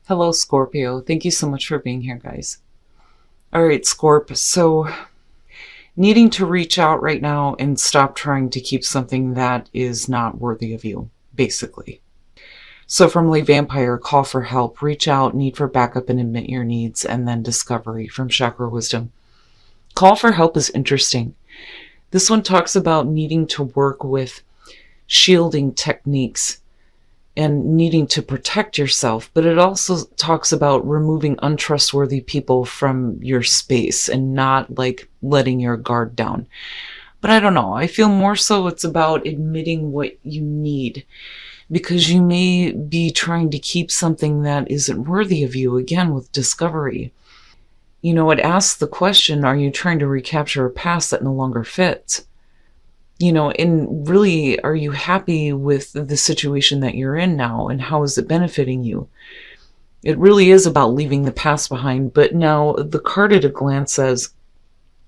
Hello, Scorpio. Thank you so much for being here, guys. All right, Scorp. So, needing to reach out right now and stop trying to keep something that is not worthy of you, basically. So, from Lay Vampire, call for help, reach out, need for backup, and admit your needs, and then discovery from Chakra Wisdom. Call for help is interesting. This one talks about needing to work with shielding techniques and needing to protect yourself, but it also talks about removing untrustworthy people from your space and not like letting your guard down. But I don't know. I feel more so it's about admitting what you need because you may be trying to keep something that isn't worthy of you, again, with discovery. You know, it asks the question, are you trying to recapture a past that no longer fits? You know, and really, are you happy with the situation that you're in now, and how is it benefiting you? It really is about leaving the past behind, but now the card at a glance says,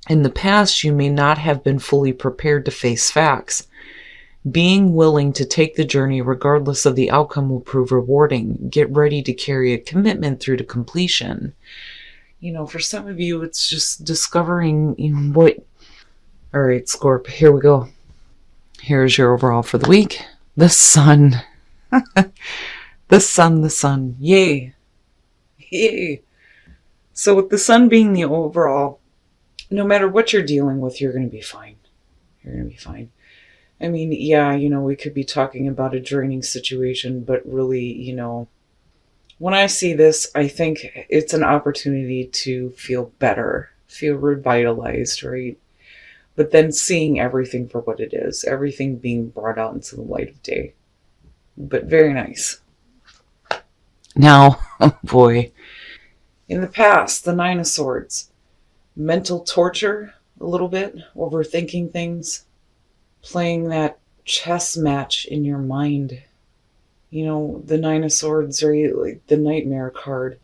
in the past, you may not have been fully prepared to face facts. Being willing to take the journey regardless of the outcome will prove rewarding. Get ready to carry a commitment through to completion. You know, for some of you, it's just discovering what... All right, Scorp, here we go. Here's your overall for the week. The sun. The sun. Yay. Yay. So with the sun being the overall, no matter what you're dealing with, you're going to be fine. You're going to be fine. I mean, yeah, we could be talking about a draining situation, but really, when I see this, I think it's an opportunity to feel better, feel revitalized, right? But then seeing everything for what it is, everything being brought out into the light of day. But very nice. Now, oh boy. In the past, the Nine of Swords. Mental torture, a little bit. Overthinking things. Playing that chess match in your mind. The Nine of Swords, right? Like the Nightmare card.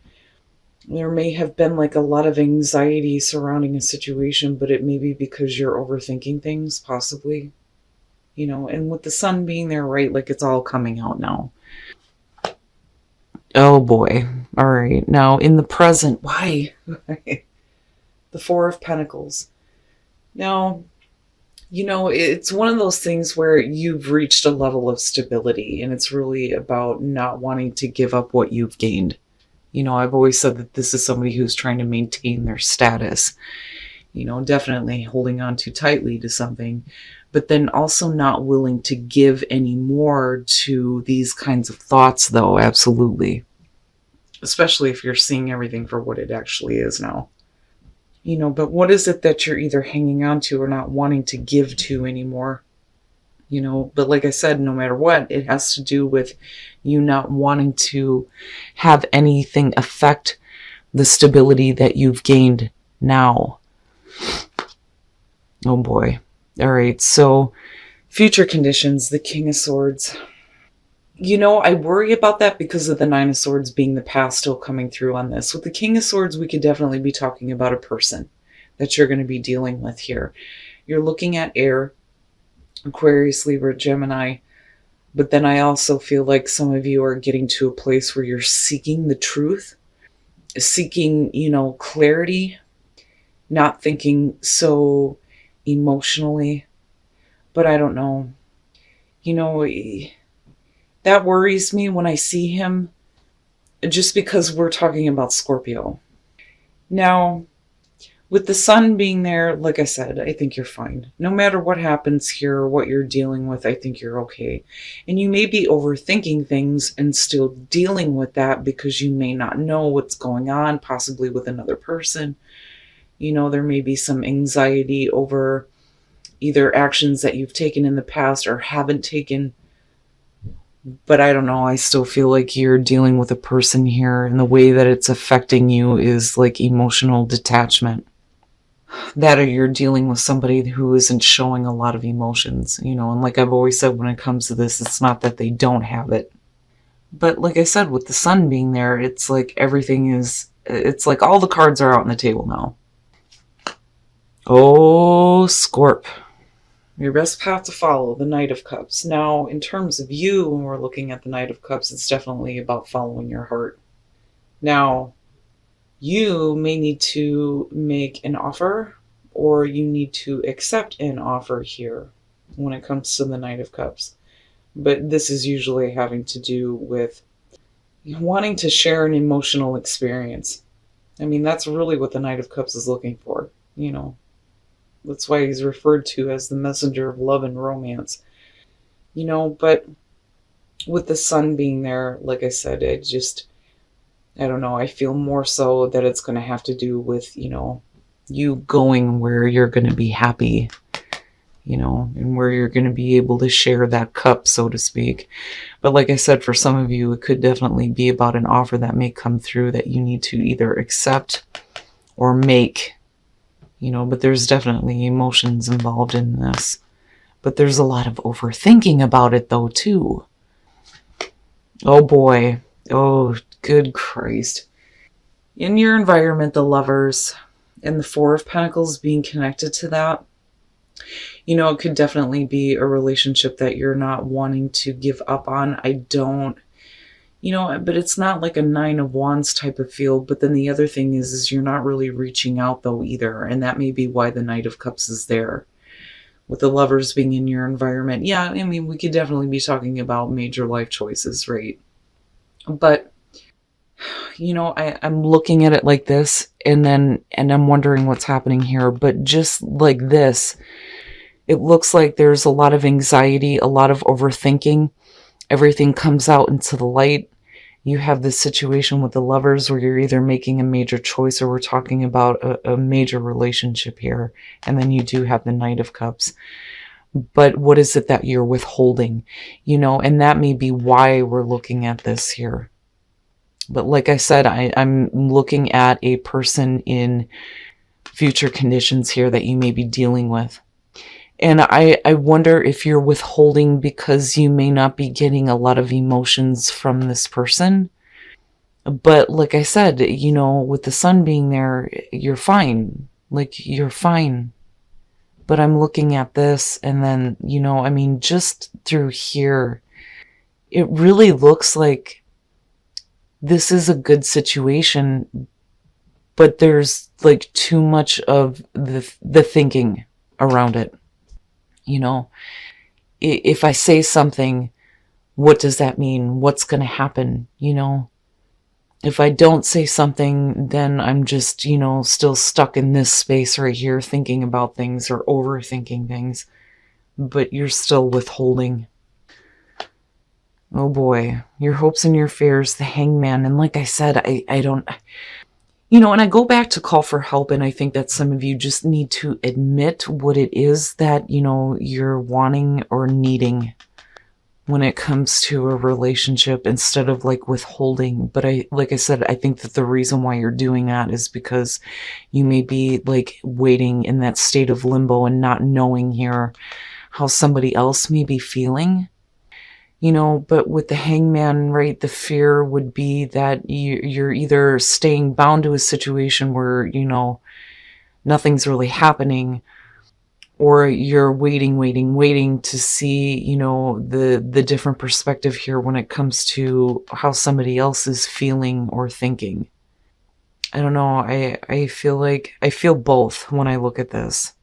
There may have been like a lot of anxiety surrounding a situation, but it may be because you're overthinking things, possibly. And with the sun being there, right, like it's all coming out now. Oh boy. All right. Now, in the present, why? The Four of Pentacles. Now, it's one of those things where you've reached a level of stability, and it's really about not wanting to give up what you've gained. I've always said that this is somebody who's trying to maintain their status, definitely holding on too tightly to something, but then also not willing to give any more to these kinds of thoughts, though, absolutely. Especially if you're seeing everything for what it actually is now. But what is it that you're either hanging on to or not wanting to give to anymore? But like I said, no matter what, it has to do with you not wanting to have anything affect the stability that you've gained now. Oh boy. All right. So future conditions, the King of Swords. I worry about that because of the Nine of Swords being the past still coming through on this. With the King of Swords, we could definitely be talking about a person that you're going to be dealing with here. You're looking at air, Aquarius, Libra, Gemini. But then I also feel like some of you are getting to a place where you're seeking the truth, seeking, clarity, not thinking so emotionally. But I don't know. That worries me when I see him, just because we're talking about Scorpio. Now, with the sun being there, like I said, I think you're fine. No matter what happens here or what you're dealing with, I think you're okay. And you may be overthinking things and still dealing with that because you may not know what's going on, possibly with another person. There may be some anxiety over either actions that you've taken in the past or haven't taken. But I don't know, I still feel like you're dealing with a person here, and the way that it's affecting you is like emotional detachment. That or you're dealing with somebody who isn't showing a lot of emotions, and like I've always said when it comes to this, it's not that they don't have it. But like I said, with the sun being there, it's like it's like all the cards are out on the table now. Oh, Scorp. Your best path to follow, the Knight of Cups. Now, in terms of you, when we're looking at the Knight of Cups, it's definitely about following your heart. Now, you may need to make an offer, or you need to accept an offer here when it comes to the Knight of Cups. But this is usually having to do with wanting to share an emotional experience. I mean, that's really what the Knight of Cups is looking for. That's why he's referred to as the messenger of love and romance. But with the sun being there, like I said, I don't know, I feel more so that it's going to have to do with, you going where you're going to be happy, and where you're going to be able to share that cup, so to speak. But like I said, for some of you, it could definitely be about an offer that may come through that you need to either accept or make, but there's definitely emotions involved in this. But there's a lot of overthinking about it, though, too. Oh, boy. Oh, good Christ. In your environment, the Lovers and the Four of Pentacles being connected to that, it could definitely be a relationship that you're not wanting to give up on. But it's not like a Nine of Wands type of feel. But then the other thing is you're not really reaching out, though, either. And that may be why the Knight of Cups is there. With the Lovers being in your environment, yeah, I mean, we could definitely be talking about major life choices, right? But, I'm looking at it like this, and I'm wondering what's happening here. But just like this, it looks like there's a lot of anxiety, a lot of overthinking. Everything comes out into the light. You have this situation with the Lovers where you're either making a major choice or we're talking about a major relationship here. And then you do have the Knight of Cups. But what is it that you're withholding? And that may be why we're looking at this here. But like I said, I'm looking at a person in future conditions here that you may be dealing with. And I wonder if you're withholding because you may not be getting a lot of emotions from this person. But like I said, with the sun being there, you're fine. Like, you're fine. But I'm looking at this and then, just through here, it really looks like this is a good situation, but there's like too much of the thinking around it. If I say something, what does that mean? What's going to happen? If I don't say something, then I'm just, still stuck in this space right here, thinking about things or overthinking things, but you're still withholding. Oh boy, your hopes and your fears, the Hangman. And like I said, I don't, and I go back to call for help, and I think that some of you just need to admit what it is that, you're wanting or needing when it comes to a relationship instead of like withholding. But like I said, I think that the reason why you're doing that is because you may be like waiting in that state of limbo and not knowing here how somebody else may be feeling. But with the Hangman, right, the fear would be that you're either staying bound to a situation where, nothing's really happening, or you're waiting to see, the different perspective here when it comes to how somebody else is feeling or thinking. I don't know. I feel both when I look at this,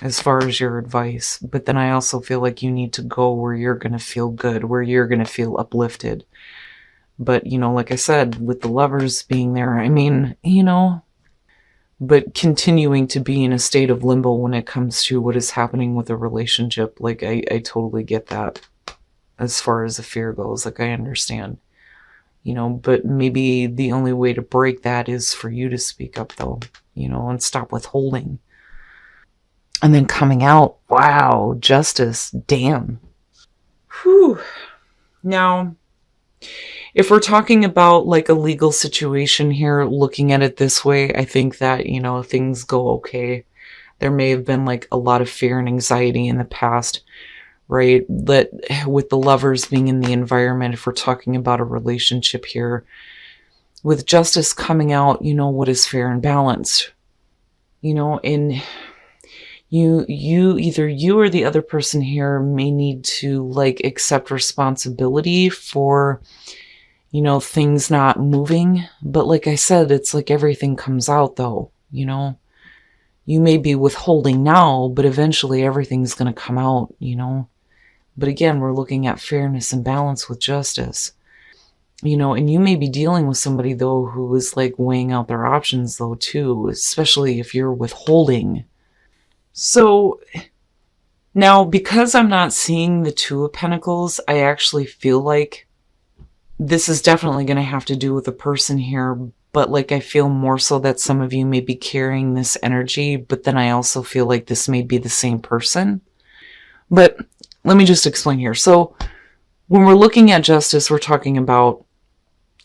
as far as your advice, but then I also feel like you need to go where you're going to feel good, where you're going to feel uplifted. But, like I said, with the Lovers being there, I mean, but continuing to be in a state of limbo when it comes to what is happening with a relationship, like I totally get that as far as the fear goes. Like, I understand, but maybe the only way to break that is for you to speak up, though, and stop withholding. And then coming out, wow, justice, damn. Whew. Now, if we're talking about like a legal situation here, looking at it this way, I think that, things go okay. There may have been like a lot of fear and anxiety in the past, right? That with the Lovers being in the environment, if we're talking about a relationship here, with justice coming out, what is fair and balanced, in... Either you or the other person here may need to like accept responsibility for, you know, things not moving. But like I said, it's like everything comes out though, you know. You may be withholding now, but eventually everything's going to come out, you know. But again, we're looking at fairness and balance with justice, you know, and you may be dealing with somebody though who is like weighing out their options though too, especially if you're withholding. So now, because I'm not seeing the Two of Pentacles, I actually feel like this is definitely going to have to do with a person here. But like, I feel more so that some of you may be carrying this energy, but then I also feel like this may be the same person. But let me just explain here. So when we're looking at justice, we're talking about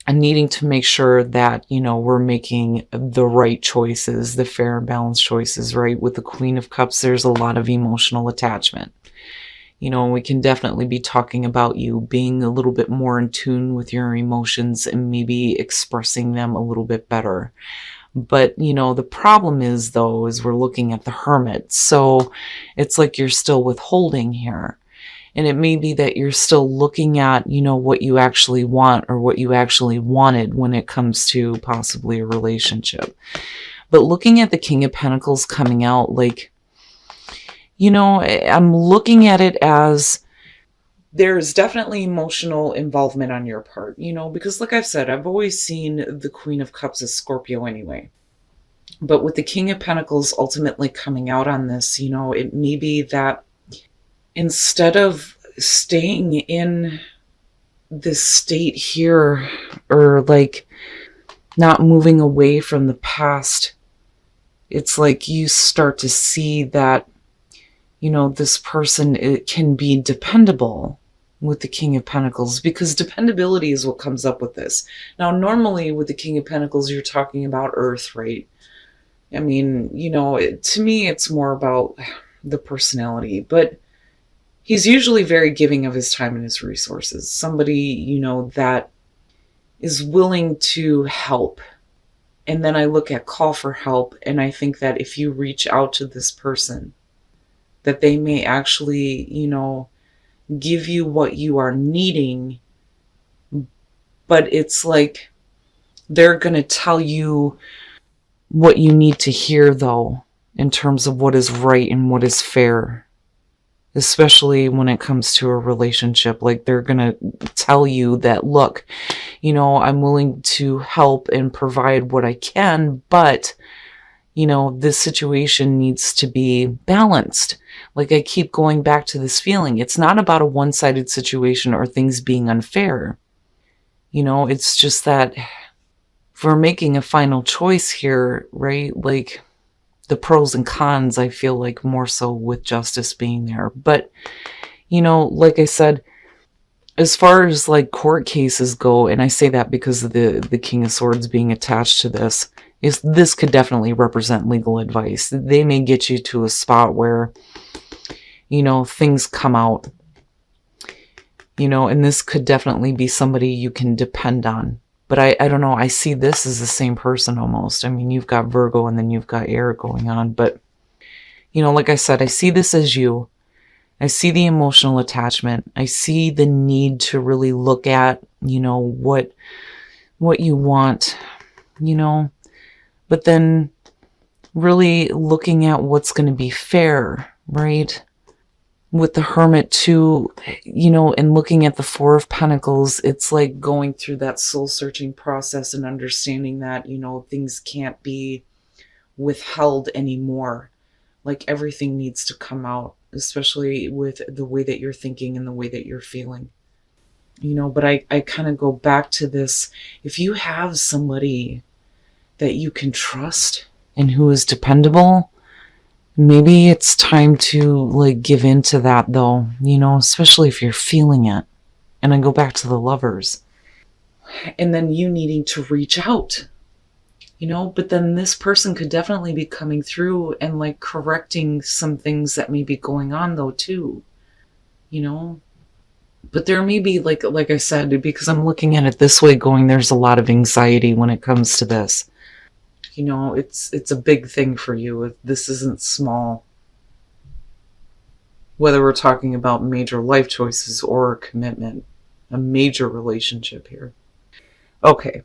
needing to make sure that, you know, we're making the right choices, the fair and balanced choices, right? With the Queen of Cups, there's a lot of emotional attachment. You know, we can definitely be talking about you being a little bit more in tune with your emotions and maybe expressing them a little bit better. But, you know, the problem is, though, is we're looking at the Hermit. So it's like you're still withholding here. And it may be that you're still looking at, you know, what you actually want or what you actually wanted when it comes to possibly a relationship. But looking at the King of Pentacles coming out, like, you know, I'm looking at it as there's definitely emotional involvement on your part, you know, because like I've said, I've always seen the Queen of Cups as Scorpio anyway. But with the King of Pentacles ultimately coming out on this, you know, it may be that instead of staying in this state here or like not moving away from the past, it's like you start to see that, you know, this person, it can be dependable with the King of Pentacles, because dependability is what comes up with this. Now, normally with the King of Pentacles, you're talking about Earth, right? I mean, you know, to me, it's more about the personality, but he's usually very giving of his time and his resources. Somebody, you know, that is willing to help. And then I look at call for help, and I think that if you reach out to this person, that they may actually, you know, give you what you are needing, but it's like they're going to tell you what you need to hear, though, in terms of what is right and what is fair, especially when it comes to a relationship. Like, they're going to tell you that, look, you know, I'm willing to help and provide what I can, but, you know, this situation needs to be balanced. Like, I keep going back to this feeling. It's not about a one-sided situation or things being unfair. You know, it's just that if we're making a final choice here, right? Like, the pros and cons, I feel like more so with justice being there. But, you know, like I said, as far as like court cases go, and I say that because of the King of Swords being attached to this, is this could definitely represent legal advice. They may get you to a spot where, you know, things come out, you know, and this could definitely be somebody you can depend on. But I don't know, I see this as the same person almost. I mean, you've got Virgo and then you've got air going on. But, you know, like I said, I see this as you. I see the emotional attachment. I see the need to really look at, you know, what you want, you know, but then really looking at what's going to be fair, right? With the Hermit too, you know, and looking at the Four of Pentacles, it's like going through that soul searching process and understanding that, you know, things can't be withheld anymore. Like, everything needs to come out, especially with the way that you're thinking and the way that you're feeling. You know, but I kind of go back to this. If you have somebody that you can trust and who is dependable, maybe it's time to like give in to that though, you know, especially if you're feeling it. And I go back to the Lovers. And then you needing to reach out, you know, but then this person could definitely be coming through and like correcting some things that may be going on though too, you know. But there may be, like I said, because I'm looking at it this way, going, there's a lot of anxiety when it comes to this. You know, it's a big thing for you. This isn't small. Whether we're talking about major life choices or a commitment, a major relationship here. Okay.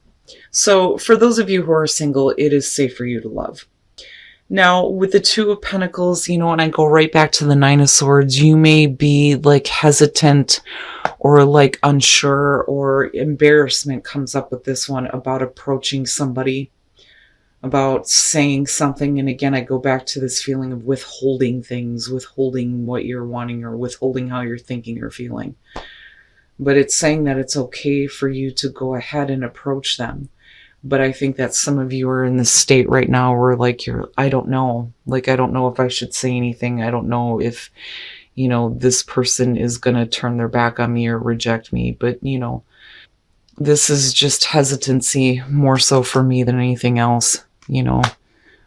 So for those of you who are single, it is safe for you to love. Now, with the Two of Pentacles, when I go right back to the Nine of Swords, you may be like hesitant or like unsure, or embarrassment comes up with this one about approaching somebody, about saying something. And again, I go back to this feeling of withholding things, withholding what you're wanting, or withholding how you're thinking or feeling. But it's saying that it's okay for you to go ahead and approach them. But I think that some of you are in this state right now where like I don't know. Like, I don't know if I should say anything. I don't know if, this person is going to turn their back on me or reject me. But, this is just hesitancy more so for me than anything else,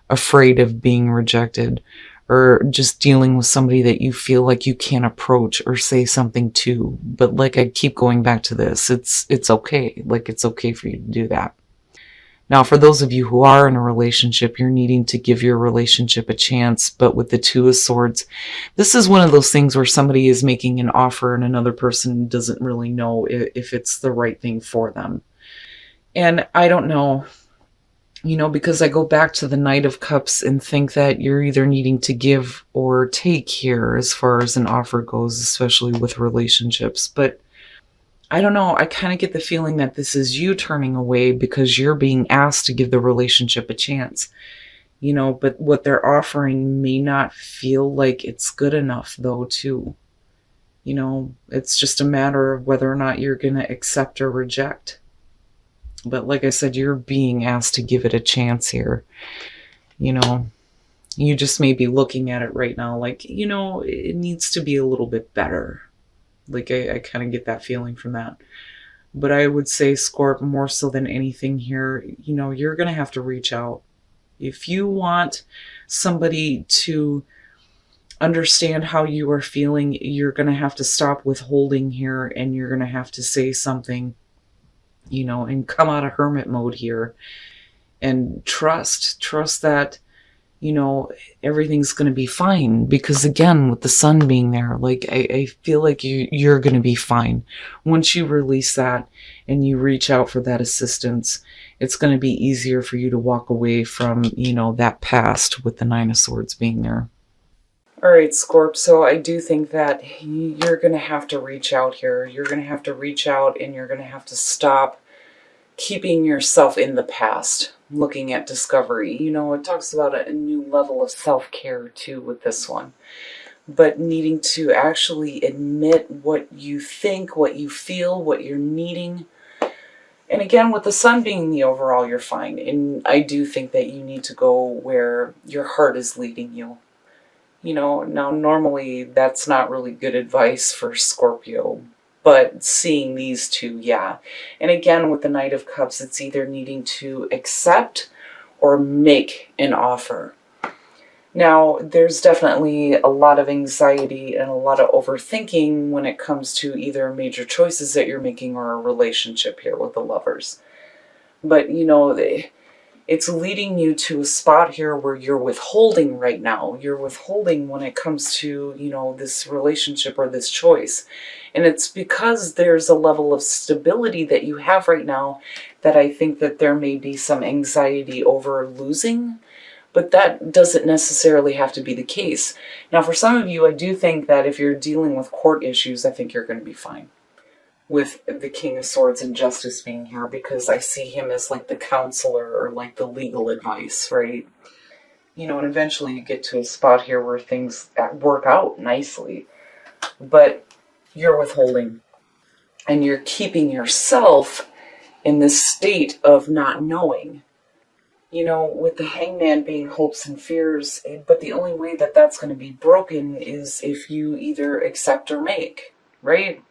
afraid of being rejected, or just dealing with somebody that you feel like you can't approach or say something to. But like, I keep going back to this. It's okay. Like, it's okay for you to do that. Now, for those of you who are in a relationship, you're needing to give your relationship a chance. But with the Two of Swords, this is one of those things where somebody is making an offer and another person doesn't really know if it's the right thing for them. And I don't know, because I go back to the Knight of Cups and think that you're either needing to give or take here as far as an offer goes, especially with relationships. But I don't know. I kind of get the feeling that this is you turning away because you're being asked to give the relationship a chance, but what they're offering may not feel like it's good enough though, too. It's just a matter of whether or not you're going to accept or reject. But like I said, you're being asked to give it a chance here. You just may be looking at it right now like, it needs to be a little bit better. Like, I kind of get that feeling from that. But I would say, Scorp, more so than anything here, you're going to have to reach out. If you want somebody to understand how you are feeling, you're going to have to stop withholding here, and you're going to have to say something, and come out of hermit mode here and trust that, everything's going to be fine. Because again, with the sun being there, like, I feel like you're going to be fine. Once you release that and you reach out for that assistance, it's going to be easier for you to walk away from, that past with the Nine of Swords being there. All right, Scorp, so I do think that you're going to have to reach out here. You're going to have to reach out, and you're going to have to stop keeping yourself in the past, looking at discovery. It talks about a new level of self-care too with this one. But needing to actually admit what you think, what you feel, what you're needing. And again, with the sun being the overall, you're fine. And I do think that you need to go where your heart is leading you. Now normally that's not really good advice for Scorpio. But seeing these two, yeah. And again, with the Knight of Cups, it's either needing to accept or make an offer. Now, there's definitely a lot of anxiety and a lot of overthinking when it comes to either major choices that you're making or a relationship here with the Lovers. But, it's leading you to a spot here where you're withholding right now. You're withholding when it comes to, this relationship or this choice. And it's because there's a level of stability that you have right now that I think that there may be some anxiety over losing. But that doesn't necessarily have to be the case. Now, for some of you, I do think that if you're dealing with court issues, I think you're going to be fine. With the King of Swords and Justice being here, because I see him as like the counselor or like the legal advice, right? And eventually you get to a spot here where things work out nicely. But you're withholding. And you're keeping yourself in this state of not knowing. With the Hangman being hopes and fears, but the only way that that's going to be broken is if you either accept or make, right?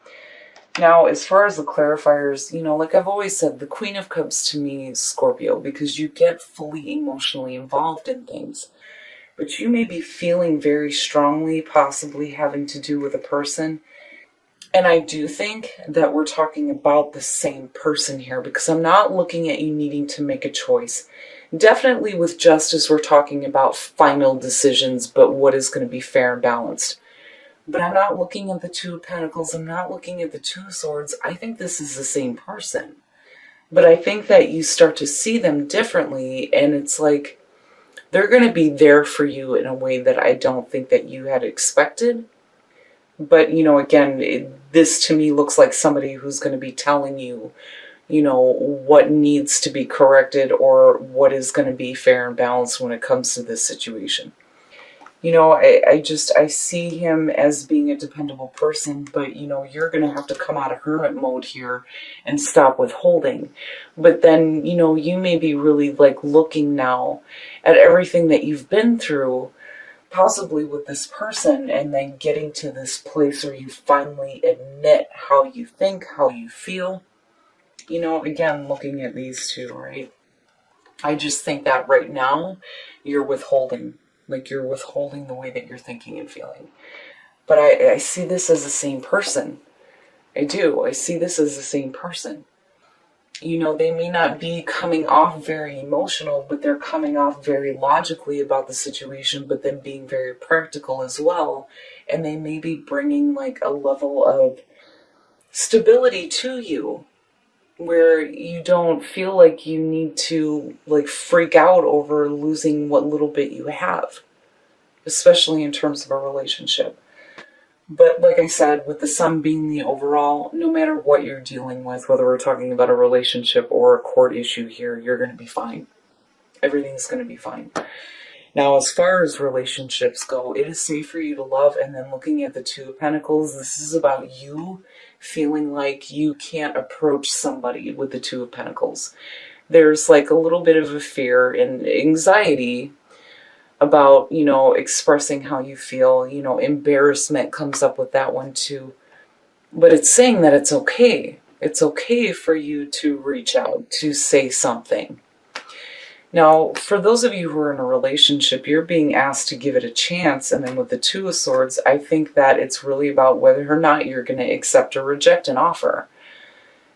Now, as far as the clarifiers, like I've always said, the Queen of Cups to me is Scorpio, because you get fully emotionally involved in things. But you may be feeling very strongly, possibly having to do with a person. And I do think that we're talking about the same person here, because I'm not looking at you needing to make a choice. Definitely with Justice, we're talking about final decisions, but what is going to be fair and balanced. But I'm not looking at the Two of Pentacles. I'm not looking at the Two of Swords. I think this is the same person. But I think that you start to see them differently, and it's like they're going to be there for you in a way that I don't think that you had expected. But, again, this to me looks like somebody who's going to be telling you, what needs to be corrected or what is going to be fair and balanced when it comes to this situation. I see him as being a dependable person, but, you're going to have to come out of hermit mode here and stop withholding. But then, you may be really like looking now at everything that you've been through, possibly with this person, and then getting to this place where you finally admit how you think, how you feel. Again, looking at these two, right? I just think that right now you're withholding. Like you're withholding the way that you're thinking and feeling. But I see this as the same person. I do. I see this as the same person. They may not be coming off very emotional, but they're coming off very logically about the situation, but then being very practical as well. And they may be bringing like a level of stability to you where you don't feel like you need to like freak out over losing what little bit you have, especially in terms of a relationship. But like I said, with the sun being the overall, no matter what you're dealing with, whether we're talking about a relationship or a court issue here, you're going to be fine. Everything's going to be fine. Now, as far as relationships go, it is safe for you to love. And then looking at the Two of Pentacles, this is about you feeling like you can't approach somebody with the Two of Pentacles. There's like a little bit of a fear and anxiety about, expressing how you feel. Embarrassment comes up with that one too. But it's saying that it's okay. It's okay for you to reach out, to say something. Now, for those of you who are in a relationship, you're being asked to give it a chance. And then with the Two of Swords, I think that it's really about whether or not you're going to accept or reject an offer.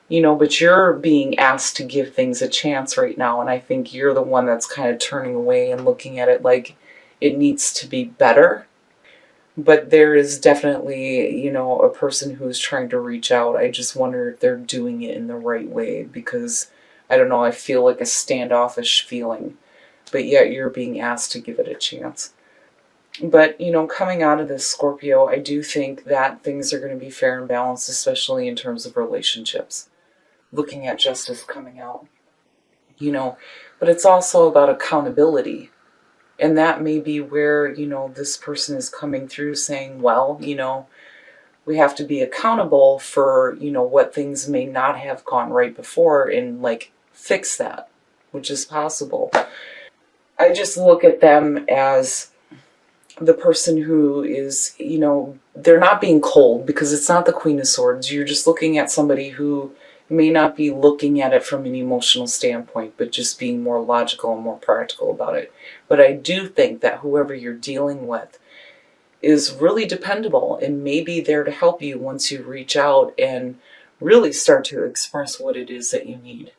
But you're being asked to give things a chance right now. And I think you're the one that's kind of turning away and looking at it like it needs to be better. But there is definitely, a person who's trying to reach out. I just wonder if they're doing it in the right way, because I don't know, I feel like a standoffish feeling, but yet you're being asked to give it a chance. But, coming out of this, Scorpio, I do think that things are going to be fair and balanced, especially in terms of relationships. Looking at justice coming out, but it's also about accountability. And that may be where, this person is coming through saying, well, we have to be accountable for, what things may not have gone right before and like fix that, which is possible. I just look at them as the person who is, they're not being cold, because it's not the Queen of Swords. You're just looking at somebody who may not be looking at it from an emotional standpoint, but just being more logical and more practical about it. But I do think that whoever you're dealing with is really dependable and may be there to help you once you reach out and really start to express what it is that you need.